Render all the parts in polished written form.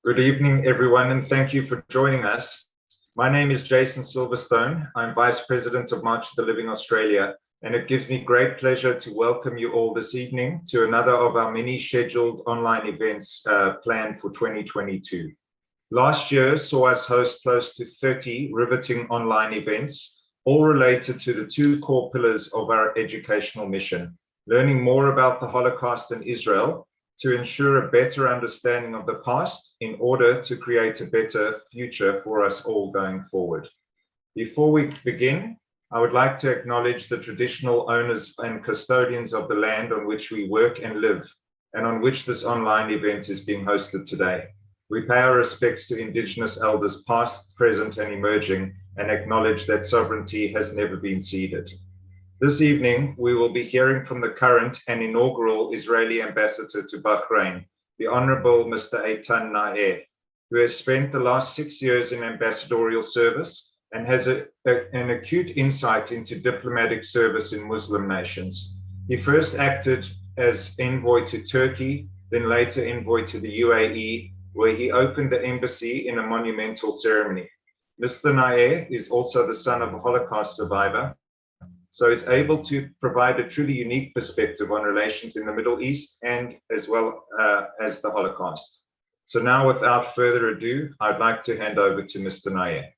Good evening, everyone, and thank you for joining us. My name is Jason Silverstone. I'm Vice President of March of the Living Australia, and it gives me great pleasure to welcome you all this evening to another of our many scheduled online events planned for 2022. Last year saw us host close to 30 riveting online events, all related to the two core pillars of our educational mission: learning more about the Holocaust in Israel to ensure a better understanding of the past in order to create a better future for us all going forward. Before we begin, I would like to acknowledge the traditional owners and custodians of the land on which we work and live, and on which this online event is being hosted today. We pay our respects to Indigenous elders past, present, and emerging, and acknowledge that sovereignty has never been ceded. This evening, we will be hearing from the current and inaugural Israeli ambassador to Bahrain, the Honourable Mr. Eitan Na'eh, who has spent the last 6 years in ambassadorial service and has an acute insight into diplomatic service in Muslim nations. He first acted as envoy to Turkey, then later envoy to the UAE, where he opened the embassy in a monumental ceremony. Mr. Na'eh is also the son of a Holocaust survivor, so is able to provide a truly unique perspective on relations in the Middle East and as well as the Holocaust. So now, without further ado, I'd like to hand over to Mr. Na'eh.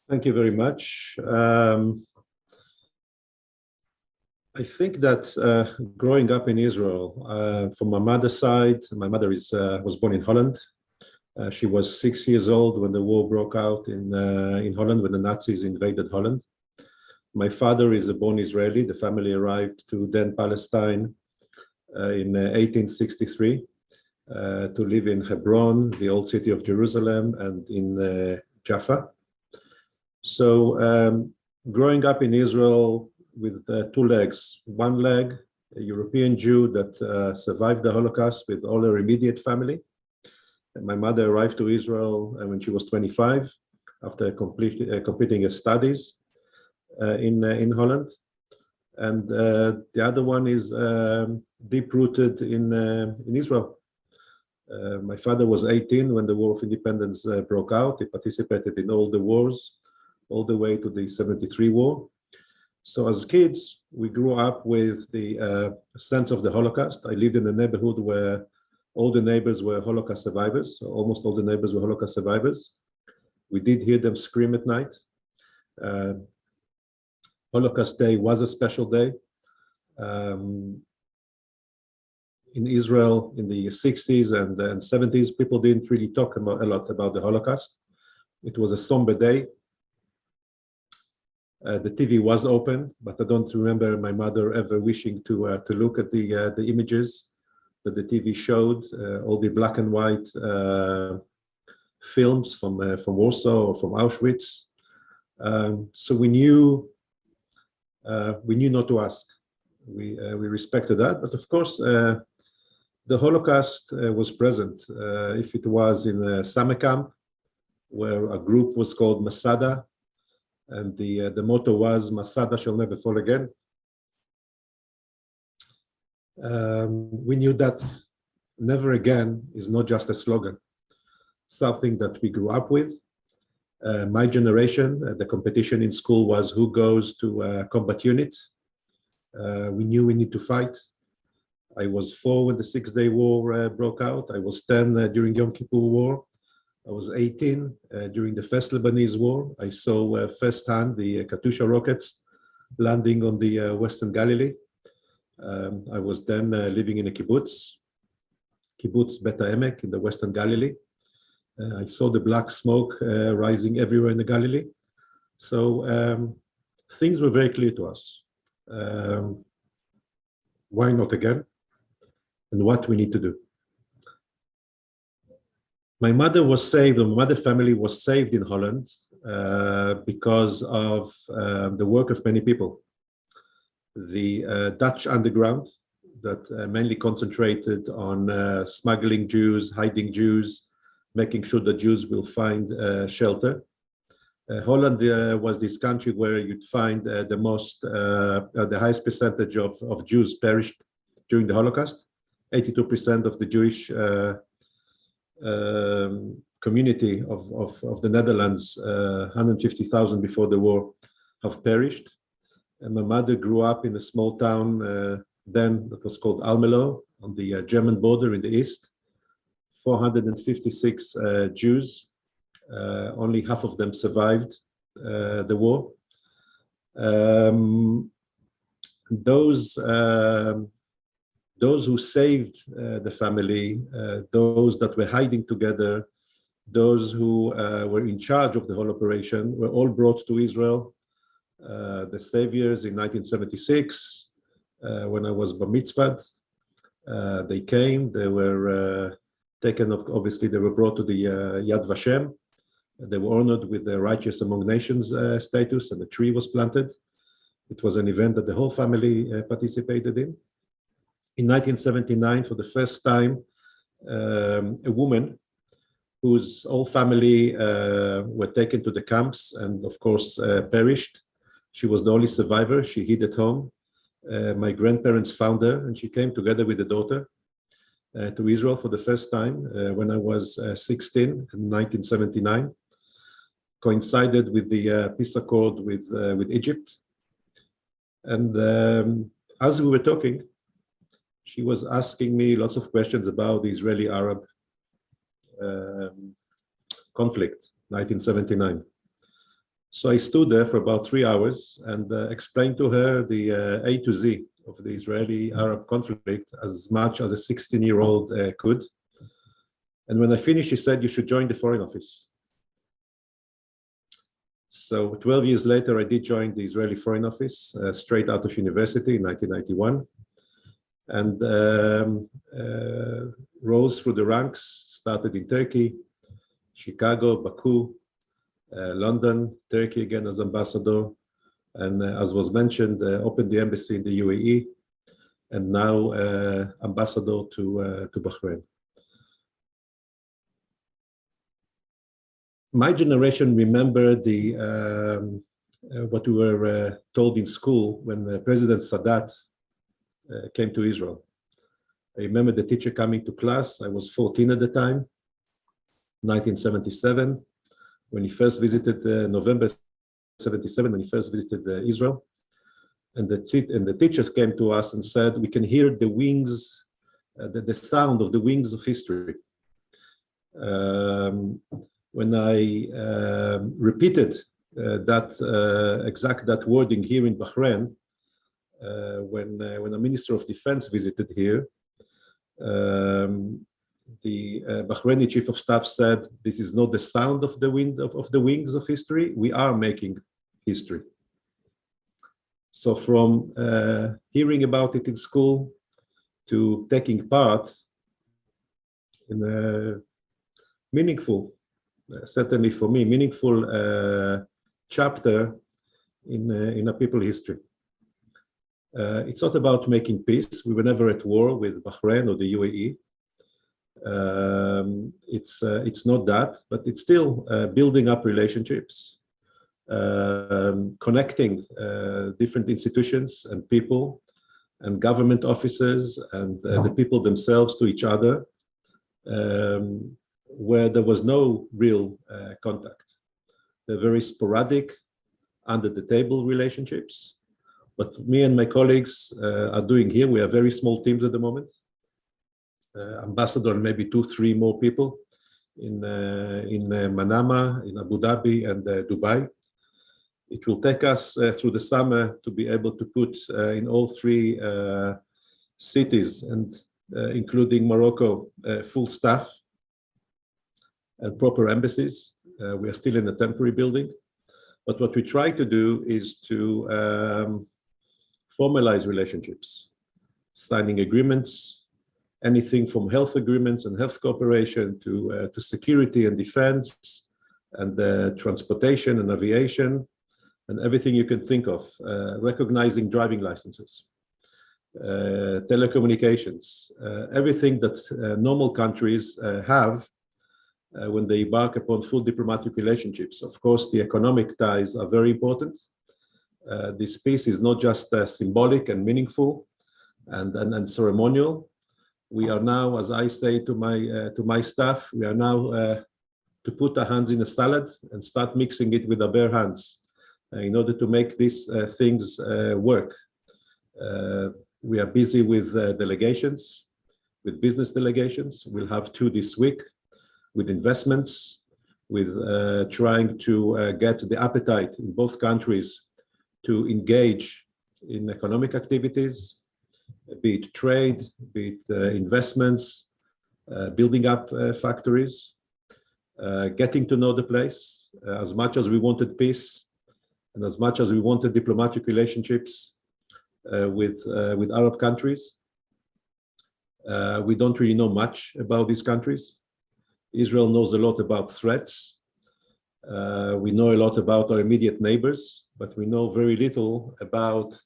Thank you very much. I think that growing up in Israel, from my mother's side, my mother was born in Holland. She was 6 years old when the war broke out in Holland, when the Nazis invaded Holland. My father is a born Israeli. The family arrived to then Palestine in 1863 to live in Hebron, the old city of Jerusalem, and in Jaffa. So growing up in Israel with two legs, one leg, a European Jew that survived the Holocaust with all her immediate family. My mother arrived to Israel when she was 25 after completing her studies in Holland. And the other one is deep-rooted in Israel. My father was 18 when the War of Independence broke out. He participated in all the wars, all the way to the 73 war. So as kids, we grew up with the sense of the Holocaust. I lived in a neighborhood where all the neighbors were Holocaust survivors. Almost all the neighbors were Holocaust survivors. We did hear them scream at night. Holocaust Day was a special day. In Israel in the 60s and 70s, people didn't really talk a lot about the Holocaust. It was a somber day. The TV was open, but I don't remember my mother ever wishing to look at the images that the TV showed, all the black and white films from Warsaw or from Auschwitz. So we knew not to ask. We respected that, but of course the Holocaust was present. If it was in a summer camp where a group was called Masada, and the motto was Masada shall never fall again. We knew that never again is not just a slogan, something that we grew up with. My generation, the competition in school was who goes to combat unit. We knew we need to fight. I was 4 when the 6-day war broke out. I was 10 during Yom Kippur War. I was 18 during the first Lebanese war. I saw firsthand the Katyusha rockets landing on the Western Galilee. I was then living in a kibbutz Beta Emek in the Western Galilee. I saw the black smoke rising everywhere in the Galilee. So things were very clear to us. Why not again? And what we need to do. My mother was saved, or my mother family was saved in Holland because of the work of many people. The Dutch underground that mainly concentrated on smuggling Jews, hiding Jews, making sure that Jews will find shelter. Holland was this country where you'd find the highest percentage of Jews perished during the Holocaust. 82% of the Jewish community of the Netherlands, 150,000 before the war, have perished. And my mother grew up in a small town then that was called Almelo on the German border in the east. 456 Jews, only half of them survived the war. Those who saved the family, those that were hiding together, those who were in charge of the whole operation were all brought to Israel. The saviors in 1976, when I was bar mitzvahed, they came, they were taken, obviously they were brought to the Yad Vashem. They were honored with the Righteous Among Nations status, and a tree was planted. It was an event that the whole family participated in. In 1979, for the first time, a woman whose whole family were taken to the camps and of course perished. She was the only survivor. She hid at home. My grandparents found her and she came together with the daughter to Israel for the first time when I was 16 in 1979. Coincided with the peace accord with Egypt. And as we were talking, she was asking me lots of questions about the Israeli-Arab conflict, 1979. So I stood there for about 3 hours and explained to her the A to Z of the Israeli-Arab conflict as much as a 16-year-old could. And when I finished, she said, "You should join the Foreign Office." So 12 years later, I did join the Israeli Foreign Office straight out of university in 1991. And rose through the ranks, started in Turkey, Chicago, Baku, London, Turkey again as ambassador, and as was mentioned, opened the embassy in the UAE, and now ambassador to Bahrain. My generation remember what we were told in school when President Sadat came to Israel. I remember the teacher coming to class. I was 14 at the time, 1977, when he first visited, November 77, when he first visited Israel. And the teachers came to us and said, we can hear the wings, the sound of the wings of history. When I repeated that wording here in Bahrain, when a Minister of Defense visited here, the Bahraini Chief of Staff said, "This is not the sound of the wind of the wings of history. We are making history." So from hearing about it in school to taking part in a meaningful, certainly for me, meaningful chapter in a people history. It's not about making peace. We were never at war with Bahrain or the UAE. It's not that, but it's still building up relationships, connecting different institutions and people and government offices and the people themselves to each other, where there was no real contact. They're very sporadic, under the table relationships. What me and my colleagues are doing here, we are very small teams at the moment. Ambassador and maybe 2-3 more people in Manama, in Abu Dhabi, and Dubai. It will take us through the summer to be able to put in all 3 cities, and including Morocco, full staff and proper embassies. We are still in a temporary building. But what we try to do is to formalize relationships, signing agreements, anything from health agreements and health cooperation to security and defense and transportation and aviation and everything you can think of, recognizing driving licenses, telecommunications, everything that normal countries have when they embark upon full diplomatic relationships. Of course, the economic ties are very important. This peace is not just symbolic and meaningful and ceremonial, We are now, as I say to my staff, we are now to put our hands in a salad and start mixing it with our bare hands in order to make these things work. We are busy with delegations, with business delegations. We'll have 2 this week, with investments, with trying to get the appetite in both countries to engage in economic activities, be it trade, be it investments, building up factories, getting to know the place. As much as we wanted peace and as much as we wanted diplomatic relationships with Arab countries, we don't really know much about these countries. Israel knows a lot about threats. We know a lot about our immediate neighbors, but we know very little about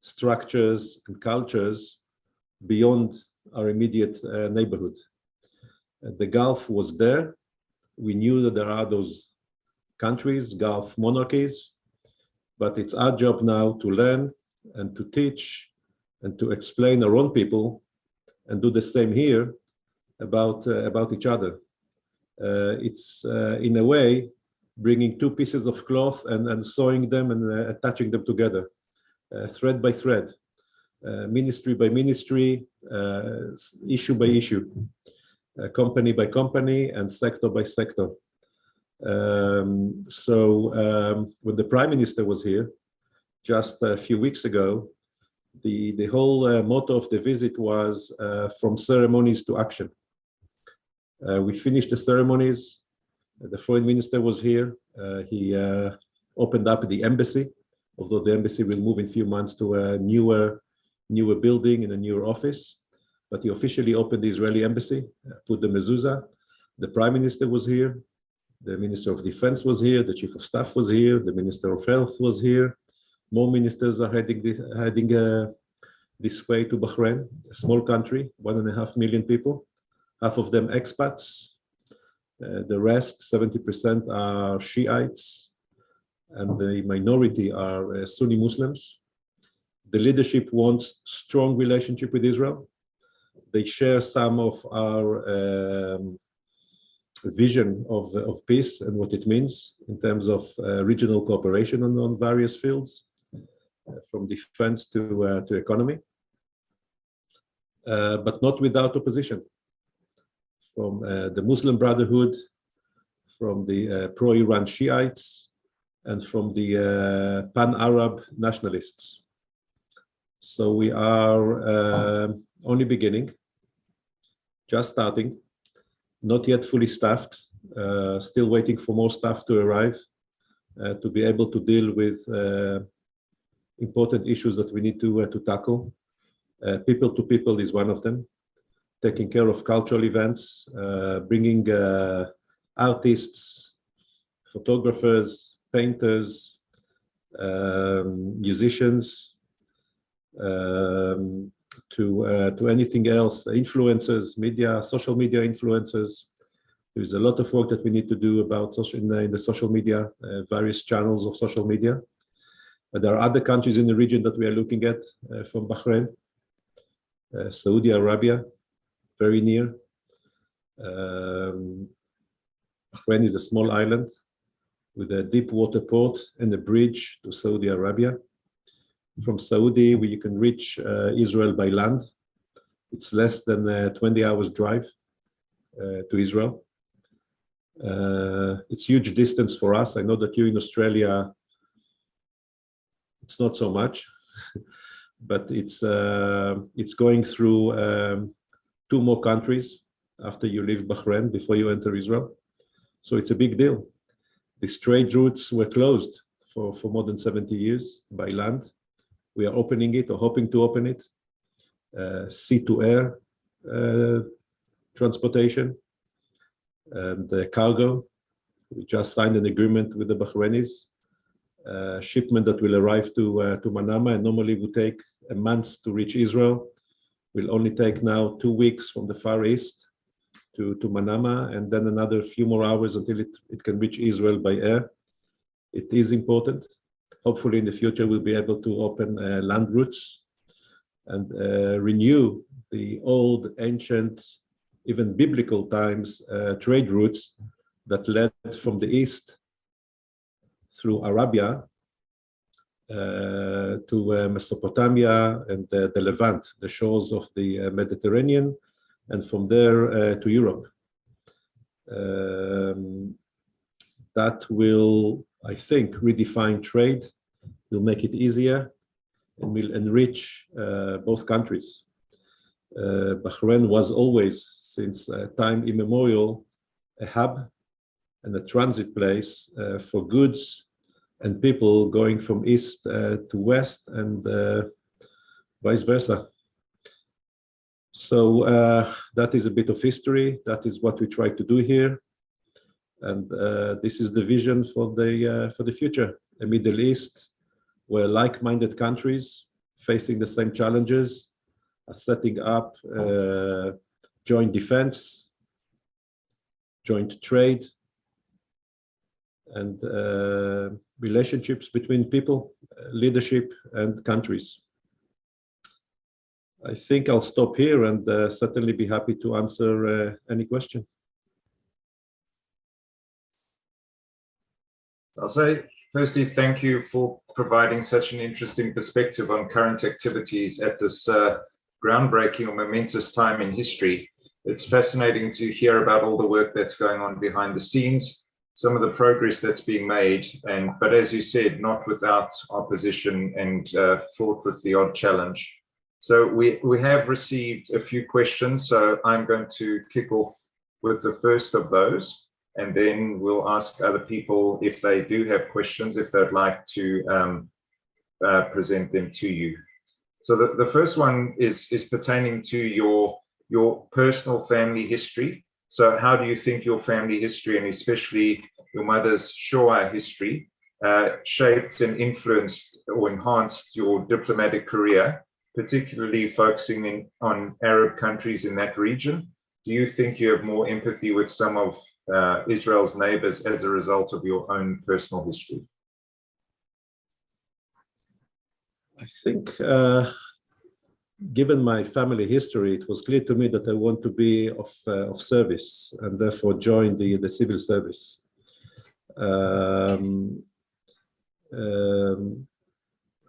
structures and cultures beyond our immediate neighborhood. The Gulf was there. We knew that there are those countries, Gulf monarchies, but it's our job now to learn and to teach and to explain our own people and do the same here about each other. It's in a way bringing 2 pieces of cloth and sewing them and attaching them together, thread by thread, ministry by ministry, issue by issue, company by company, and sector by sector. So when the Prime Minister was here just a few weeks ago, the whole motto of the visit was from ceremonies to action. We finished the ceremonies. The Foreign Minister was here. He opened up the embassy, although the embassy will move in a few months to a newer building in a newer office. But he officially opened the Israeli embassy, put the mezuzah. The Prime Minister was here. The Minister of Defense was here. The Chief of Staff was here. The Minister of Health was here. More ministers are heading this way to Bahrain, a small country, 1.5 million people, half of them expats. The rest, 70%, are Shiites, and the minority are Sunni Muslims. The leadership wants strong relationship with Israel. They share some of our vision of peace and what it means in terms of regional cooperation on various fields, from defense to economy, but not without opposition. From the Muslim Brotherhood, from the pro-Iran Shiites, and from the pan-Arab nationalists. So we are only beginning, just starting, not yet fully staffed, still waiting for more staff to arrive to be able to deal with important issues that we need to tackle. People to people is one of them. Taking care of cultural events, bringing artists, photographers, painters, musicians, to anything else, influencers, media, social media influencers. There's a lot of work that we need to do about in the social media, various channels of social media. But there are other countries in the region that we are looking at from Bahrain, Saudi Arabia, very near. Bahrain is a small island with a deep water port and a bridge to Saudi Arabia. From Saudi, you can reach Israel by land. It's less than 20 hours drive to Israel. It's huge distance for us. I know that you in Australia, it's not so much, but it's going through 2 more countries after you leave Bahrain before you enter Israel. So it's a big deal. These trade routes were closed for more than 70 years by land. We are opening it or hoping to open it. Sea to air transportation and cargo. We just signed an agreement with the Bahrainis. Shipment that will arrive to Manama and normally would take a month to reach Israel will only take now 2 weeks from the Far East to Manama, and then another few more hours until it can reach Israel by air. It is important. Hopefully in the future we'll be able to open land routes and renew the old, ancient, even biblical times trade routes that led from the east through Arabia to Mesopotamia and the Levant, the shores of the Mediterranean, and from there to Europe. That will, I think, redefine trade, will make it easier, and will enrich both countries. Bahrain was always, since time immemorial, a hub and a transit place for goods and people going from east to west and vice versa. So that is a bit of history. That is what we try to do here. And this is the vision for the future, a Middle East where like-minded countries facing the same challenges are setting up joint defense, joint trade, and relationships between people, leadership, and countries. I think I'll stop here and certainly be happy to answer any question. I'll say, firstly, thank you for providing such an interesting perspective on current activities at this groundbreaking or momentous time in history. It's fascinating to hear about all the work that's going on behind the scenes, some of the progress that's being made, but as you said, not without opposition and fraught with the odd challenge. So we have received a few questions, so I'm going to kick off with the first of those, and then we'll ask other people if they do have questions, if they'd like to present them to you. So the first one is pertaining to your personal family history. So how do you think your family history, and especially your mother's Shoah history, shaped and influenced or enhanced your diplomatic career, particularly focusing on Arab countries in that region? Do you think you have more empathy with some of Israel's neighbors as a result of your own personal history? I think, given my family history, it was clear to me that I want to be of service and therefore join the civil service.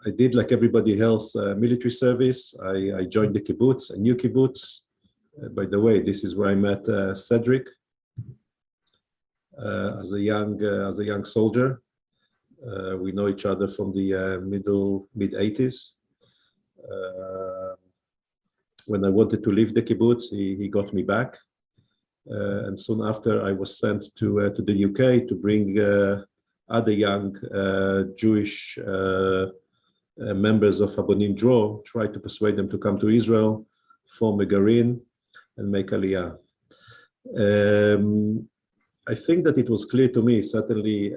I did, like everybody else, military service. I joined the kibbutz, a new kibbutz. By the way, this is where I met Cedric as a young soldier. We know each other from the mid-80s. When I wanted to leave the kibbutz, he got me back. And soon after, I was sent to the UK to bring other young Jewish members of Abonim Dror, try to persuade them to come to Israel, form a Garin, and make Aliyah. I think that it was clear to me, certainly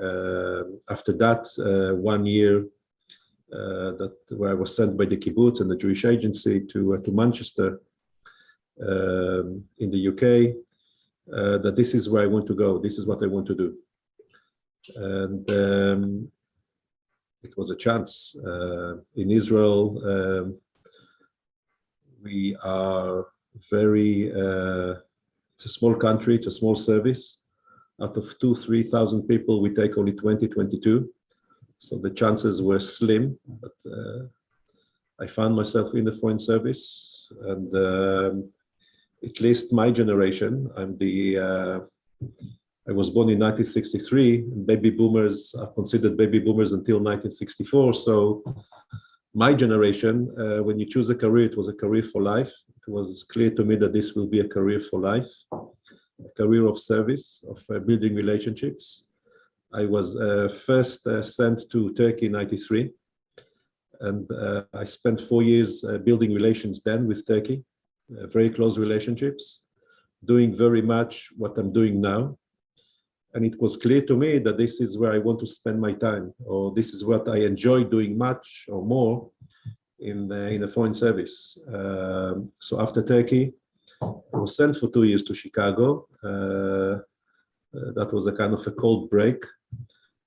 after that 1 year, where I was sent by the kibbutz and the Jewish agency to Manchester in the UK, that this is where I want to go. This is what I want to do. And it was a chance. In Israel, we are it's a small country, it's a small service. Out of 2,000-3,000 people, we take only 22. So the chances were slim, but I found myself in the foreign service, and at least my generation, I was born in 1963, and baby boomers are considered baby boomers until 1964. So my generation, when you choose a career, it was a career for life. It was clear to me that this will be a career for life, a career of service, of building relationships. I was first sent to Turkey in 93, and I spent 4 years building relations then with Turkey, very close relationships, doing very much what I'm doing now. And it was clear to me that this is where I want to spend my time, or this is what I enjoy doing much or more in the foreign service. So after Turkey, I was sent for 2 years to Chicago. That was a kind of a cold break.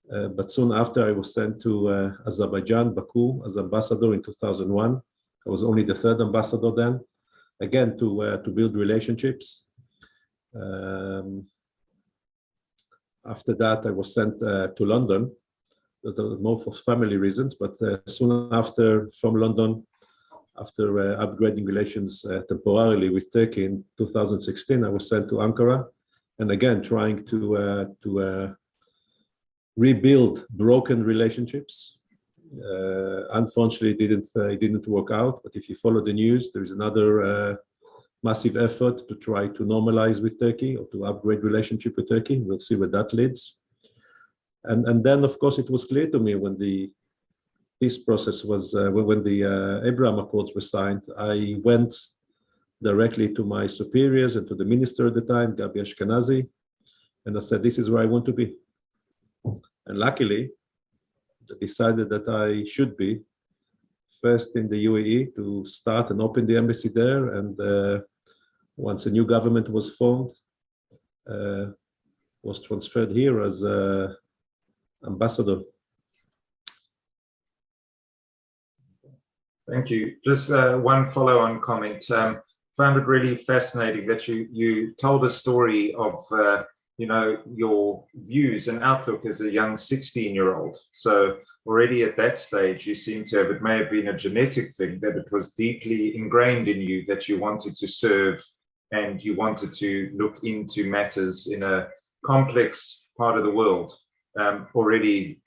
But soon after, I was sent to Azerbaijan, Baku, as ambassador in 2001. I was only the third ambassador then, again, to build relationships. After that, I was sent to London, more for family reasons, but soon after, from London, after upgrading relations temporarily with Turkey in 2016, I was sent to Ankara, and again, trying to rebuild broken relationships. Unfortunately, it didn't work out, but if you follow the news, there is another massive effort to try to normalize with Turkey or to upgrade relationship with Turkey. We'll see where that leads. And then, of course, it was clear to me when the peace process was, when the Abraham Accords were signed, I went directly to my superiors and to the minister at the time, Gabi Ashkenazi, and I said, this is where I want to be. And luckily, they decided that I should be first in the UAE to start and open the embassy there. And once a new government was formed, was transferred here as ambassador. Thank you. Just one follow-on comment. Found it really fascinating that you told a story of your views and outlook as a young 16-year-old. So already at that stage, you seem to have, it may have been a genetic thing, that it was deeply ingrained in you that you wanted to serve and you wanted to look into matters in a complex part of the world already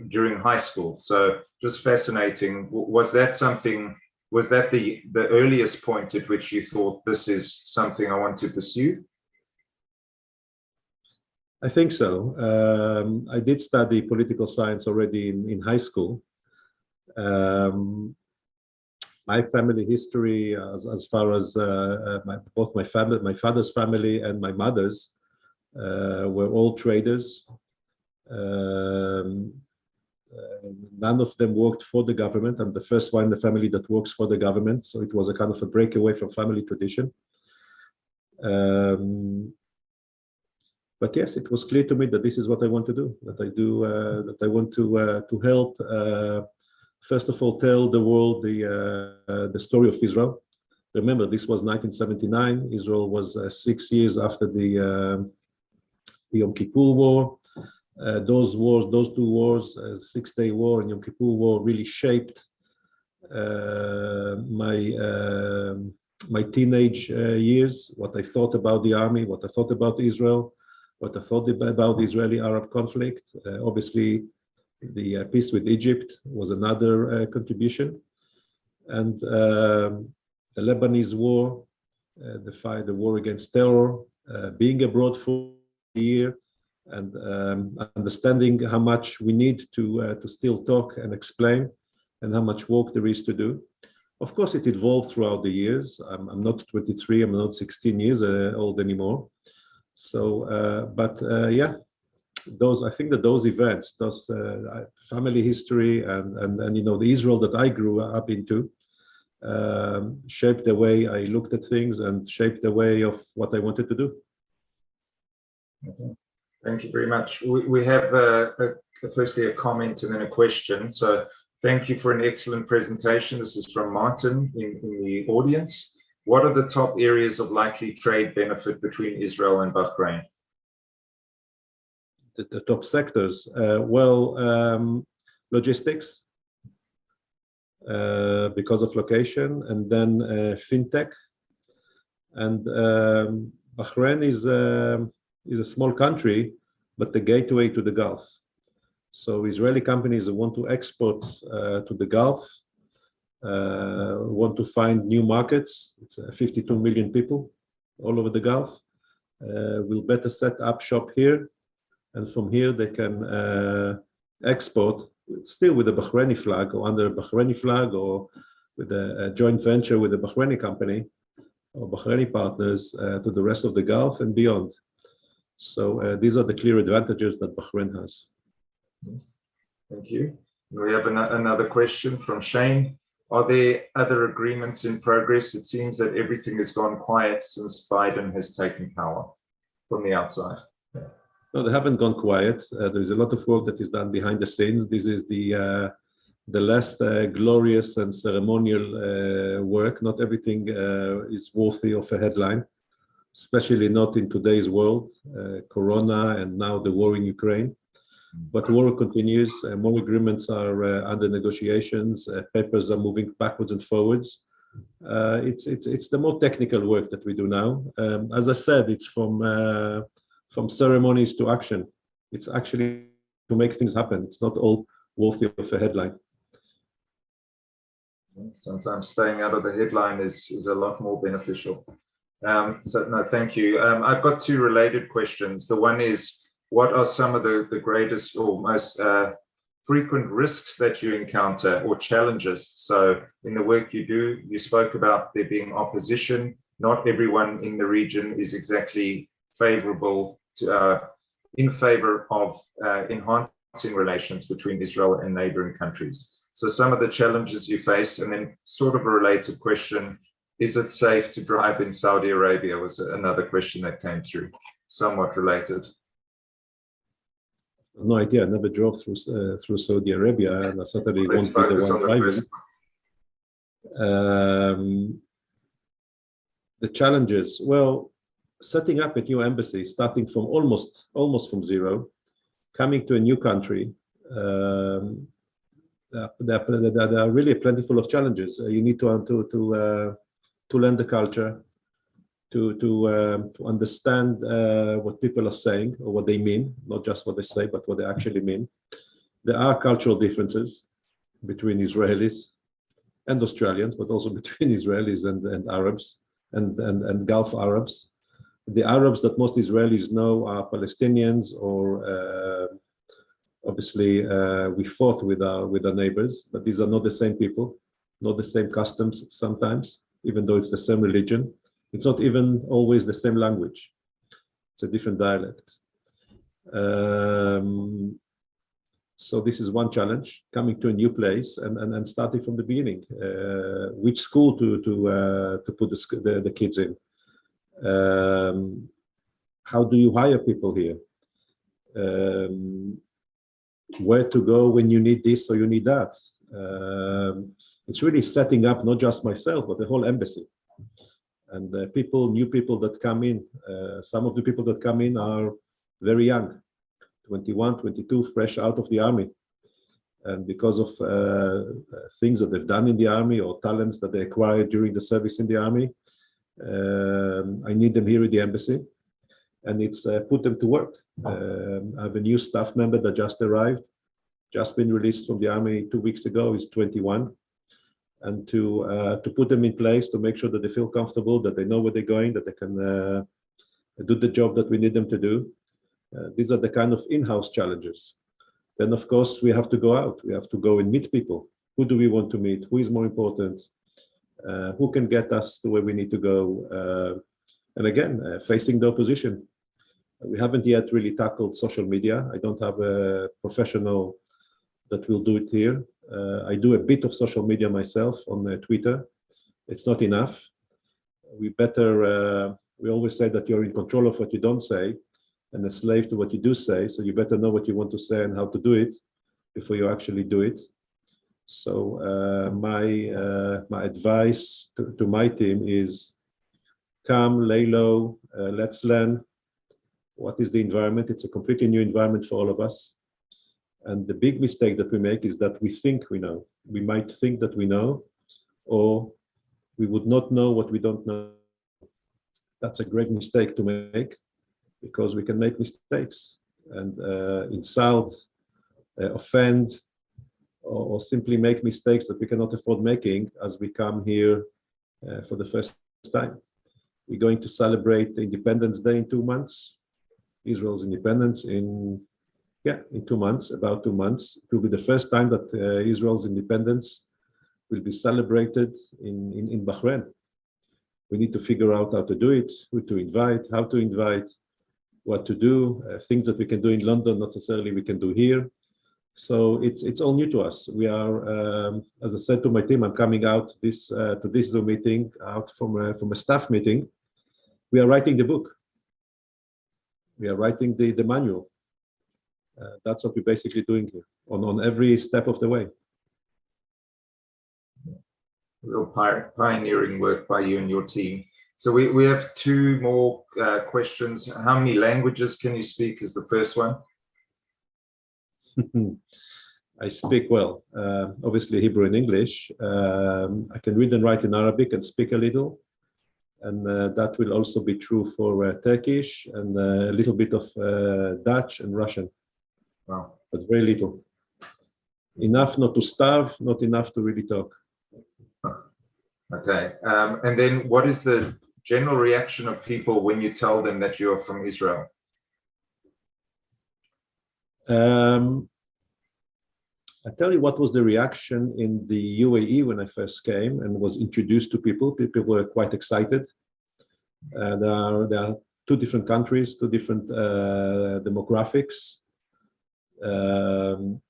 during high school. So just fascinating. Was that something, was that the earliest point at which you thought this is something I want to pursue? I think so. I did study political science already in high school. My family history, as far as both my father's family and my mother's, were all traders. None of them worked for the government. I'm the first one in the family that works for the government, so it was a kind of a breakaway from family tradition. But yes, it was clear to me that this is what I want to do. That I want to help. First of all, tell the world the story of Israel. Remember, this was 1979. Israel was 6 years after the Yom Kippur War. Those two wars, Six-Day War and Yom Kippur War, really shaped my teenage years. What I thought about the army, what I thought about Israel, what I thought about the Israeli-Arab conflict. Obviously, the peace with Egypt was another contribution, and the Lebanese war, the war against terror, being abroad for a year, and understanding how much we need to still talk and explain, and how much work there is to do. Of course, it evolved throughout the years. I'm not 23. I'm not 16 years old anymore. So, yeah. I think that those events, those family history, and the Israel that I grew up into, shaped the way I looked at things and shaped the way of what I wanted to do. Okay. Thank you very much. We have firstly a comment and then a question. So thank you for an excellent presentation. This is from Martin in the audience. What are the top areas of likely trade benefit between Israel and Bahrain? The top sectors, logistics, because of location, and then fintech. And Bahrain is a small country, but the gateway to the Gulf. So Israeli companies that want to export to the Gulf, want to find new markets. It's 52 million people all over the Gulf. Will better set up shop here. And from here, they can export still with a Bahraini flag or under a Bahraini flag or with a joint venture with a Bahraini company or Bahraini partners to the rest of the Gulf and beyond. So these are the clear advantages that Bahrain has. Yes. Thank you. We have another question from Shane. Are there other agreements in progress? It seems that everything has gone quiet since Biden has taken power from the outside. No, they haven't gone quiet. There is a lot of work that is done behind the scenes. This is the the less glorious and ceremonial work. Not everything is worthy of a headline, especially not in today's world, Corona and now the war in Ukraine. But war continues, more agreements are under negotiations, papers are moving backwards and forwards. It's the more technical work that we do now. As I said, it's from ceremonies to action. It's actually to make things happen. It's not all worthy of a headline. Sometimes staying out of the headline is a lot more beneficial. So no, thank you. I've got two related questions. The one is, what are some of the greatest or most frequent risks that you encounter or challenges? So in the work you do, you spoke about there being opposition. Not everyone in the region is exactly favorable to, in favor of enhancing relations between Israel and neighboring countries. So some of the challenges you face, and then sort of a related question, is it safe to drive in Saudi Arabia was another question that came through, somewhat related. No idea. I never drove through Saudi Arabia, and I certainly Let's won't be the focus one on the driving. The challenges, well, setting up a new embassy, starting from almost from zero, coming to a new country, there are really plentiful of challenges. You need to learn the culture, to understand what people are saying or what they mean, not just what they say, but what they actually mean. There are cultural differences between Israelis and Australians, but also between Israelis and Arabs and Gulf Arabs. The Arabs that most Israelis know are Palestinians, or obviously we fought with our neighbors, but these are not the same people, not the same customs sometimes, even though it's the same religion. It's not even always the same language. It's a different dialect. So this is one challenge, coming to a new place and starting from the beginning. Which school to put the kids in? How do you hire people here? Where to go when you need this or you need that? It's really setting up not just myself, but the whole embassy. And new people that come in, some of the people that come in are very young, 21, 22, fresh out of the army. And because of things that they've done in the army or talents that they acquired during the service in the army, I need them here at the embassy, and it's put them to work. I have a new staff member that just arrived, just been released from the army 2 weeks ago. He's 21. And to put them in place, to make sure that they feel comfortable, that they know where they're going, that they can do the job that we need them to do. These are the kind of in-house challenges. Then, of course, we have to go out. We have to go and meet people. Who do we want to meet? Who is more important? Who can get us to where we need to go? And again, facing the opposition. We haven't yet really tackled social media. I don't have a professional that will do it here. I do a bit of social media myself on Twitter. It's not enough. We always say that you're in control of what you don't say and a slave to what you do say. So you better know what you want to say and how to do it before you actually do it. So my advice to my team is come, lay low, let's learn what is the environment. It's a completely new environment for all of us. And the big mistake that we make is that we think we know. We might think that we know, or we would not know what we don't know. That's a grave mistake to make, because we can make mistakes and insult, offend, or simply make mistakes that we cannot afford making as we come here for the first time. We're going to celebrate Independence Day in 2 months. Israel's independence in 2 months, about 2 months. It will be the first time that Israel's independence will be celebrated in Bahrain. We need to figure out how to do it, who to invite, how to invite, what to do, things that we can do in London, not necessarily we can do here. So it's all new to us. We are, as I said to my team, I'm coming out to this Zoom meeting, out from a staff meeting. We are writing the book. We are writing the manual. That's what we're basically doing here on every step of the way. real pioneering work by you and your team. So we have two more questions. How many languages can you speak is the first one. I speak well, obviously Hebrew and English. I can read and write in Arabic and speak a little. And that will also be true for Turkish and a little bit of Dutch and Russian. Wow. But very little. Enough not to starve, not enough to really talk. Okay. And then what is the general reaction of people when you tell them that you're from Israel? I tell you what was the reaction in the UAE when I first came and was introduced to people. People were quite excited. There are two different countries, two different demographics.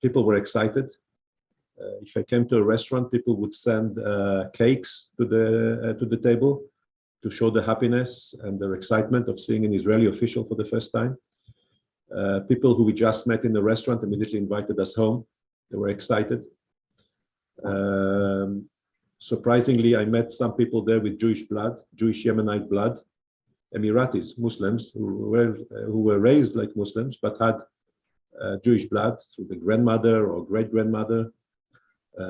People were excited. If I came to a restaurant, people would send cakes to the table to show the happiness and their excitement of seeing an Israeli official for the first time. People who we just met in the restaurant immediately invited us home. They were excited. Surprisingly, I met some people there with Jewish blood, Jewish Yemenite blood, Emiratis, Muslims who were raised like Muslims but had Jewish blood through the grandmother or great-grandmother.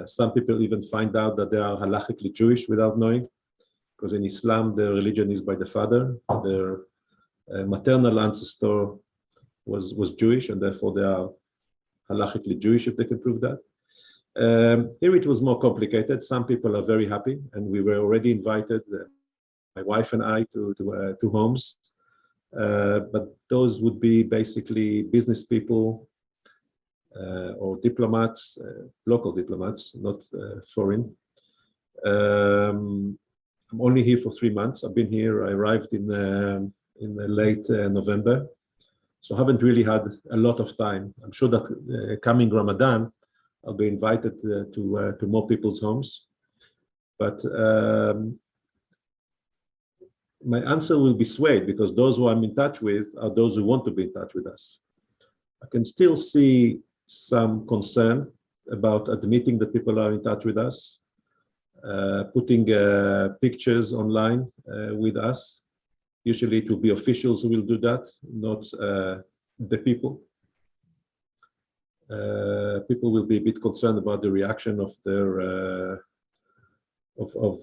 Some people even find out that they are halachically Jewish without knowing, because in Islam, their religion is by the father. Their maternal ancestor was Jewish, and therefore they are halachically Jewish if they can prove that. Here it was more complicated. Some people are very happy, and we were already invited, my wife and I, to homes. But those would be basically business people or diplomats, local diplomats, not foreign. I'm only here for 3 months. I've been here. I arrived in late November, so I haven't really had a lot of time. I'm sure that coming Ramadan, I'll be invited to more people's homes. But my answer will be swayed, because those who I'm in touch with are those who want to be in touch with us. I can still see some concern about admitting that people are in touch with us, putting pictures online with us. Usually it will be officials who will do that, not the people. People will be a bit concerned about the reaction of their of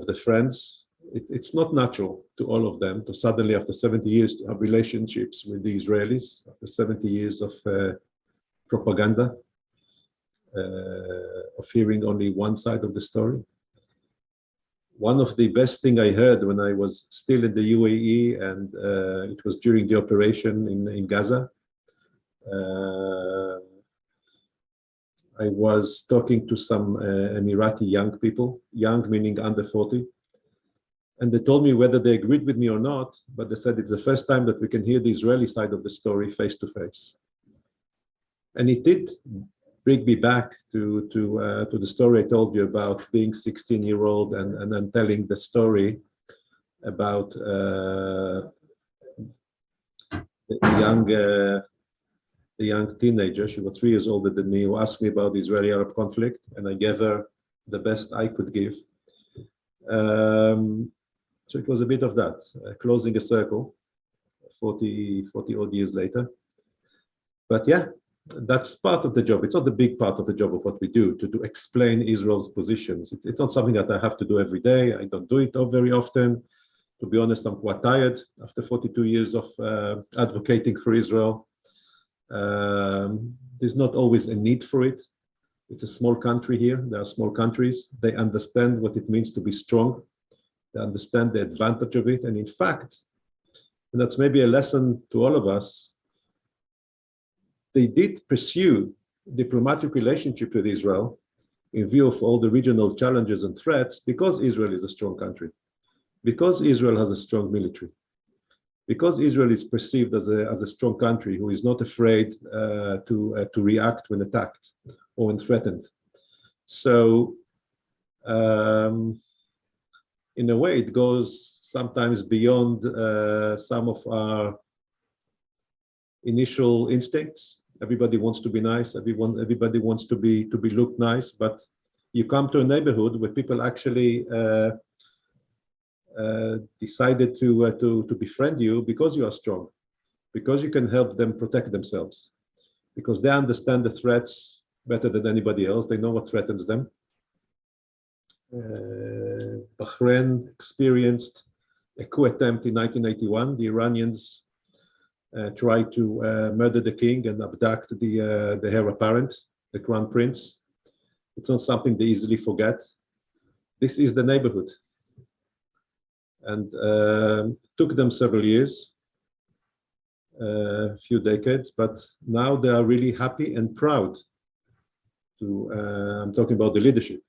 the friends. It's not natural to all of them to suddenly, after 70 years, to have relationships with the Israelis, after 70 years of propaganda, of hearing only one side of the story. One of the best thing I heard when I was still in the UAE, and it was during the operation in Gaza. I was talking to some Emirati young people, young meaning under 40, and they told me whether they agreed with me or not, but they said it's the first time that we can hear the Israeli side of the story face to face. And it did bring me back to the story I told you about being 16-year-old and then telling the story about the young teenager. She was 3 years older than me, who asked me about the Israeli-Arab conflict, and I gave her the best I could give. So it was a bit of that, closing a circle 40 odd years later. But yeah, that's part of the job. It's not the big part of the job of what we do, to explain Israel's positions. It's not something that I have to do every day. I don't do it very often. To be honest, I'm quite tired after 42 years of advocating for Israel. There's not always a need for it. It's a small country here. There are small countries. They understand what it means to be strong. They understand the advantage of it. And in fact, and that's maybe a lesson to all of us, they did pursue diplomatic relationship with Israel in view of all the regional challenges and threats, because Israel is a strong country, because Israel has a strong military, because Israel is perceived as a strong country who is not afraid to react when attacked or when threatened. So in a way, it goes sometimes beyond some of our initial instincts. Everybody wants to be nice. Everybody wants to be looked nice. But you come to a neighborhood where people actually decided to befriend you because you are strong, because you can help them protect themselves, because they understand the threats better than anybody else. They know what threatens them. Bahrain experienced a coup attempt in 1981. The Iranians tried to murder the king and abduct the heir apparent, the crown prince. It's not something they easily forget. This is the neighborhood. And took them several years, a few decades, but now they are really happy and proud to, I'm talking about the leadership,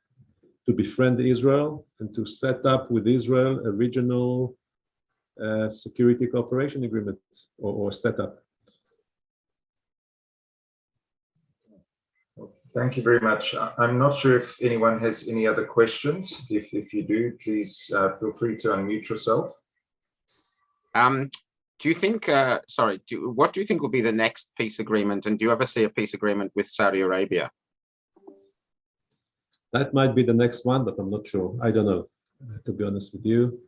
to befriend Israel and to set up with Israel a regional security cooperation agreement or setup. Well, thank you very much. I'm not sure if anyone has any other questions. If you do, please feel free to unmute yourself. Do you think, what do you think will be the next peace agreement? And do you ever see a peace agreement with Saudi Arabia? That might be the next one, but I'm not sure. I don't know, to be honest with you.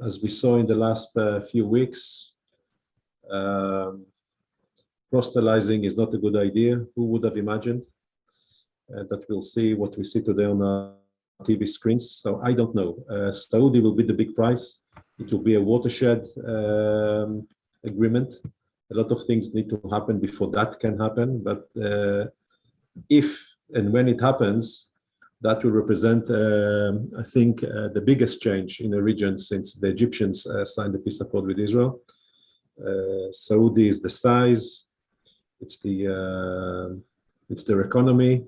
As we saw in the last few weeks, proselytizing is not a good idea. Who would have imagined that we'll see what we see today on our TV screens? So I don't know. Saudi will be the big prize. It will be a watershed agreement. A lot of things need to happen before that can happen. But if and when it happens, that will represent, I think, the biggest change in the region since the Egyptians signed the peace accord with Israel. Saudi is the size, it's their economy,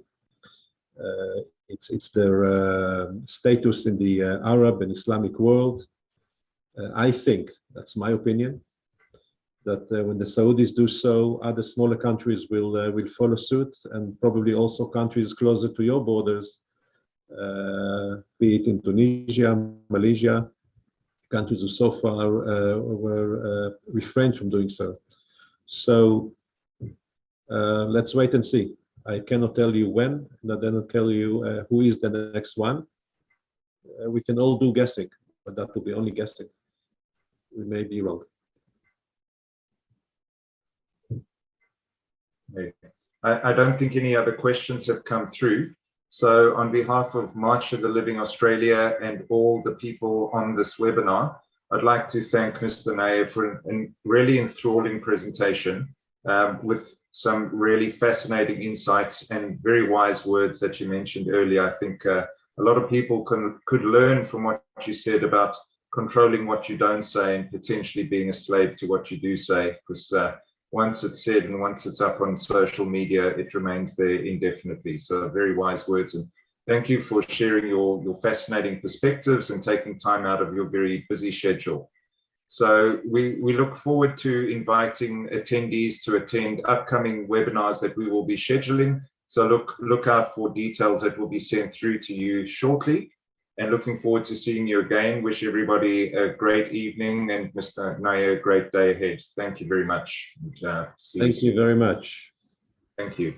it's their status in the Arab and Islamic world. I think, that's my opinion, that when the Saudis do so, other smaller countries will follow suit, and probably also countries closer to your borders, be it in Tunisia, Malaysia, countries who so far were refrained from doing so. So let's wait and see. I cannot tell you when, and I cannot tell you who is the next one. We can all do guessing, but that will be only guessing. We may be wrong. I don't think any other questions have come through. So on behalf of March of the Living Australia and all the people on this webinar, I'd like to thank Mr. Na'eh for a really enthralling presentation with some really fascinating insights and very wise words that you mentioned earlier. I think a lot of people could learn from what you said about controlling what you don't say and potentially being a slave to what you do say, because once it's said and once it's up on social media, it remains there indefinitely. So very wise words, and thank you for sharing your fascinating perspectives and taking time out of your very busy schedule. So we look forward to inviting attendees to attend upcoming webinars that we will be scheduling. So look out for details that will be sent through to you shortly. And looking forward to seeing you again. Wish everybody a great evening, and Mr. Na'eh, a great day ahead. Thank you very much. Thank you very much. Thank you.